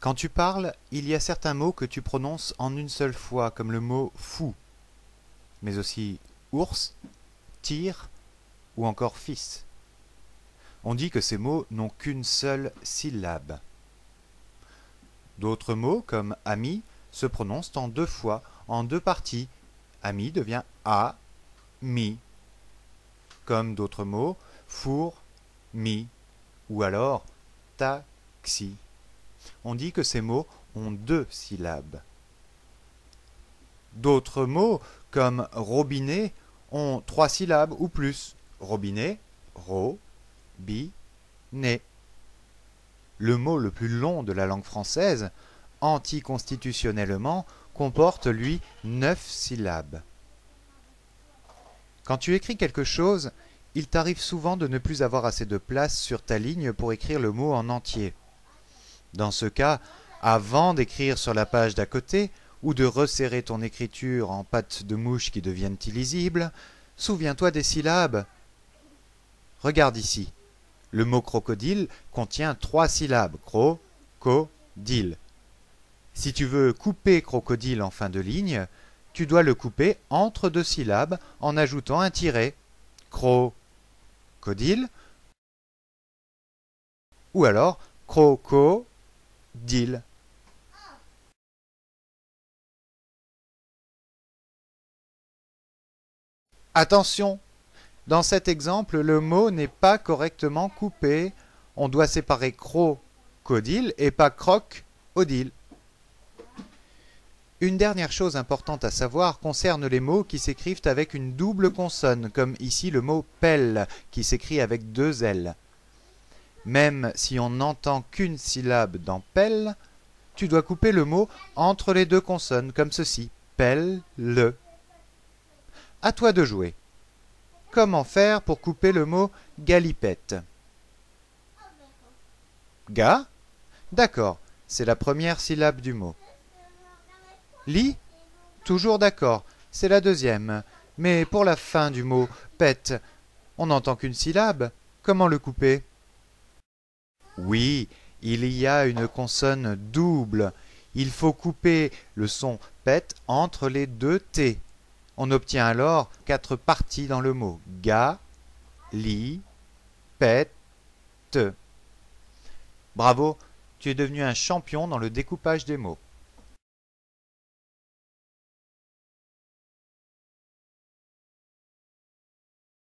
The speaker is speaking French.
Quand tu parles, il y a certains mots que tu prononces en une seule fois, comme le mot fou, mais aussi ours, tir ou encore fils. On dit que ces mots n'ont qu'une seule syllabe. D'autres mots, comme ami, se prononcent en deux fois, en deux parties. Ami devient a, mi. Comme d'autres mots, four, mi, ou alors taxi. On dit que ces mots ont deux syllabes. D'autres mots, comme robinet, ont trois syllabes ou plus. Robinet, ro, bi, né. Le mot le plus long de la langue française, anticonstitutionnellement, comporte, lui, 9 syllabes. Quand tu écris quelque chose, il t'arrive souvent de ne plus avoir assez de place sur ta ligne pour écrire le mot en entier. Dans ce cas, avant d'écrire sur la page d'à côté, ou de resserrer ton écriture en pattes de mouche qui deviennent illisibles, souviens-toi des syllabes. Regarde ici. Le mot crocodile contient 3 syllabes. Cro-co-dile. Si tu veux couper crocodile en fin de ligne, tu dois le couper entre deux syllabes en ajoutant un tiret. Cro-codile ou alors croco-dile. Attention! Dans cet exemple, le mot n'est pas correctement coupé. On doit séparer crocodile et pas croc-odile. Une dernière chose importante à savoir concerne les mots qui s'écrivent avec une double consonne, comme ici le mot pelle, qui s'écrit avec 2 L. Même si on n'entend qu'une syllabe dans pelle, tu dois couper le mot entre les deux consonnes, comme ceci, pelle-le. À toi de jouer. Comment faire pour couper le mot galipette? Ga? D'accord, c'est la première syllabe du mot. Li? Toujours d'accord, c'est la deuxième. Mais pour la fin du mot pète, on n'entend qu'une syllabe. Comment le couper? Oui, il y a une consonne double. Il faut couper le son pète entre les deux T. On obtient alors 4 parties dans le mot. Ga, li, pète. Bravo, tu es devenu un champion dans le découpage des mots.